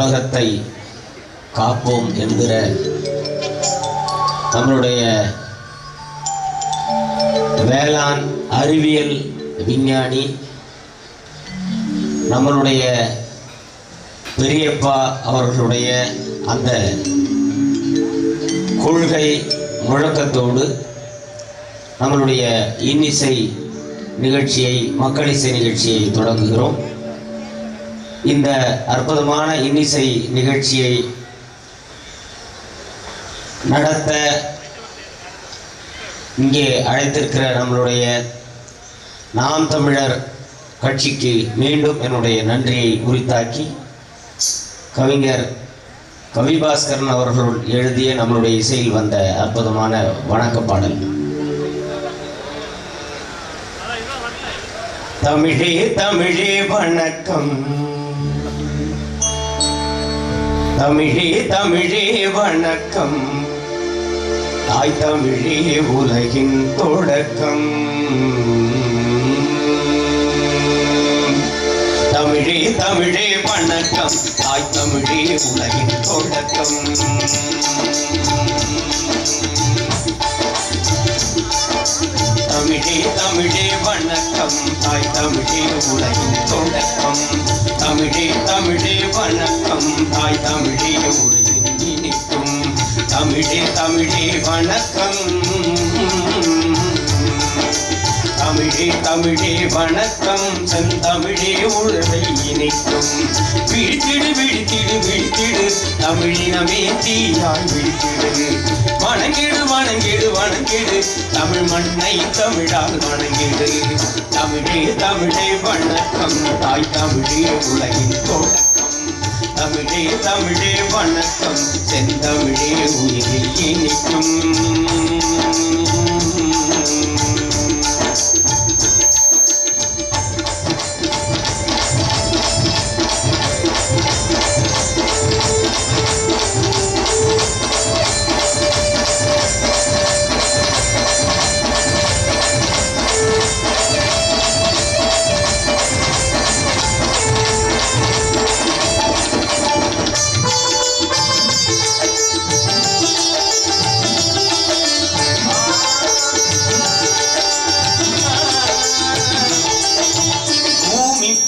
உலகத்தை காப்போம் என்கிற நம்மளுடைய வேளாண் அறிவியல் விஞ்ஞானி நம்மளுடைய பெரியப்பா அவர்களுடைய அந்த கொள்கை முழக்கத்தோடு நம்மளுடைய இன்னிசை நிகழ்ச்சியை, மக்களிசை நிகழ்ச்சியை தொடங்குகிறோம். இந்த அற்புதமான இன்னிசை நிகழ்ச்சியை நடத்த இங்கே அழைத்திருக்கிற நம்மளுடைய நாம் தமிழர் கட்சிக்கு மீண்டும் என்னுடைய நன்றியை உரித்தாக்கி, கவிஞர் கவிபாஸ்கரன் அவர்கள் எழுதிய நம்மளுடைய இசையில் வந்த அற்புதமான வணக்க பாடல். தமிழே தமிழே வணக்கம், தமிழே தமிழே வணக்கம், தாய் தமிழே உலகின் தொடக்கம். தமிழே தமிழே வணக்கம், தாய் தமிழே உலகின் தொடக்கம். தமிழே தமிழே வணக்கம், தாய் தமிழே உலகின் தொடக்கம். தமிழே தமிழே வணக்கம், தாய் தமிழே உலகின் இனிக்கும். தமிழே தமிழே வணக்கம், தமிழே தமிழே வணக்கம், செந்தமிழே உலகை இணைக்கும். விழித்திடு விழித்திடு விழித்திடு, தமிழினமே தீயாய் விழித்திடு. வணங்கிடு வணங்கிடு வணங்கிடு, தமிழ் மண்ணை தமிழால் வணங்கிடு. தமிழே தமிழே வணக்கம், தாய் தமிழே உலகின் தொடக்கம். தமிழே தமிழே வணக்கம், செந்தமிழே உயிரில் இனிக்கும்.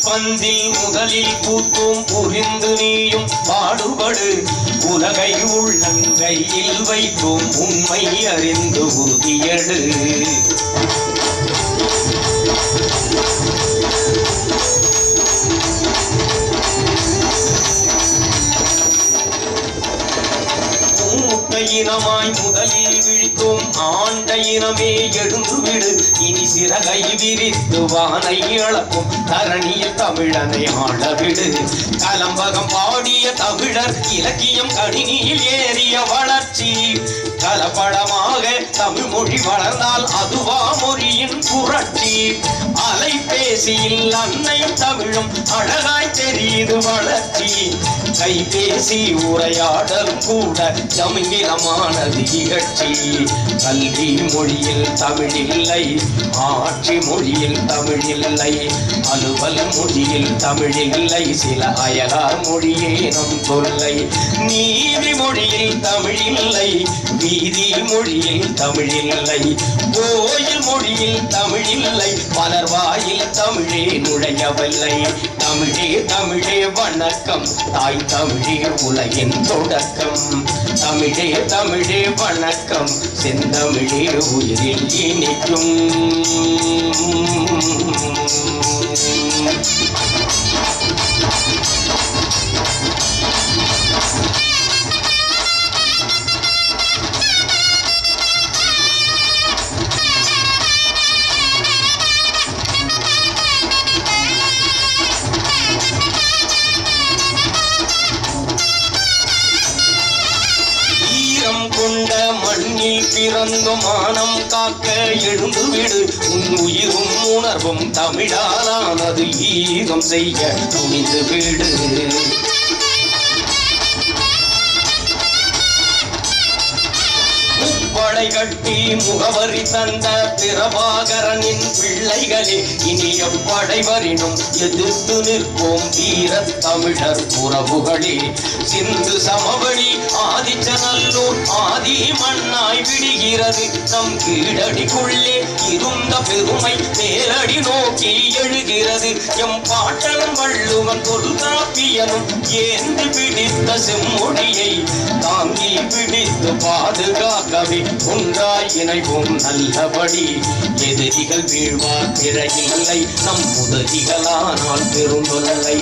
பந்தில் முதலில் கூத்தும் புரிந்து நீயும் பாடுபடு. உலகை உள்ளங்கையில் வைக்கும் உண்மை அறிந்து உறுதியடு. இனமாய் முதலில் விழித்தோம் ஆண்ட இனமே எழுந்துவிடு. இனி சிறகை விரித்து வானை இழக்கும் தரணியில் தமிழனை ஆளவிடு. கலம்பகம் பாடிய தமிழர் இலக்கியம் கணினியில் ஏறிய வளர்ச்சி. கலப்படமாக தமிழ் மொழி வளர்ந்தால் அதுவா மொழியின் புரட்சி. அலைபேசியில் அன்னை தமிழும் அழகாய் தெரியுது வளர்ச்சி. கைபேசி உரையாடல் கூட ஜமிங்கிலமானது இகழ்ச்சி. கல்வி மொழியில் தமிழில்லை, ஆட்சி மொழியில் தமிழில்லை, அலுவல் மொழியில் தமிழில்லை, சில அயலார் மொழியே நம் தொல்லை. நீதி மொழியில் தமிழில்லை, வீதி மொழியில் தமிழில்லை, கோயில் மொழியில் தமிழில்லை, பலர் வாயில் தமிழே நுழையவில்லை. தமிழே தமிழே வணக்கம், தாய் தமிழே உலகின் தொடக்கம். தமிழே தமிழே வணக்கம், செந்தமிழே உயிரில் இனிக்கும். பிறந்த மானம் காக்க எழுந்துவிடு. உன் உயிரும் உணர்வும் தமிழாலானது, ஈகம் செய்ய துணிந்து விடு. படை கட்டி முகவரி தந்த பிரபாகரனின் பிள்ளைகளே இனி எப்படைவரினும் எதிர்த்து நிற்போம் வீர தமிழர் உறவுகளே. சிந்து சமவெளி ஆதிச்சநல்லூர் ஆதி மண்ணாய் விடுகிறது. நம் கீழடிக்குள்ளே இருந்த பெருமை மேலடி நோக்கி எழுகிறது. எம் பாட்டனும் வள்ளுவன் தொல்காப்பியனும் ஏந்தி பிடித்த செம்மொழியை தாங்கி பிடித்து பாதுகாக்கவே ஒன்றாய் இணைவோம் நல்லபடி. எதிரிகள் வீழ்வார் பிறையில்லை, நம் உதவிகளானால் பெருந்தொல்லை.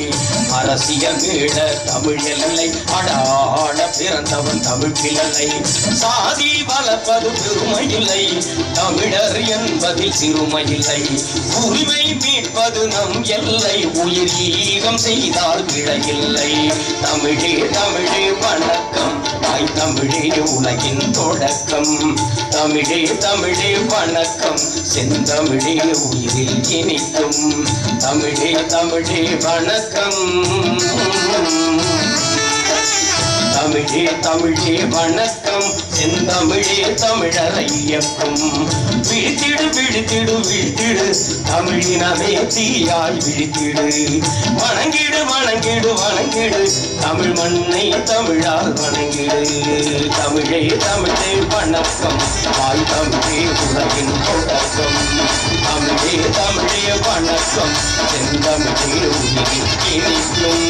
அரசியல் மீள தமிழ் எல்லை, அடாட பிறந்தவன் தமிழ் பிள்ளை. சாதி வளர்ப்பது பெருமையில்லை, தமிழர் என்பதில் சிறுமையில்லை. உரிமை மீட்பது நம் எல்லை, உயிர் ஈகம் செய்தால் பிழையில்லை. தமிழே தமிழே வணக்கம், தாய் தமிழே உலகின் தொடக்கம். தமிழே தமிழே வணக்கம், செந்தமிழே உயிரில் இனிக்கும். தமிழே தமிழே வணக்கம், தமிழே தமிழே வணக்கம், செந்தமிழே தமிழரை இயக்கும். விழித்திடு விழித்திடு விழித்திடு, தமிழினமே தீயாய் விழித்திடு. வணங்கிடு வணங்கிடு வணங்கிடு, தமிழ் மண்ணை தமிழால் வணங்கிடு. தமிழே தமிழே வணக்கம், தாய் தமிழே உலகின் தொடக்கம். தமிழே தமிழே வணக்கம், செந்தமிழே உயிரில் இனிக்கும்.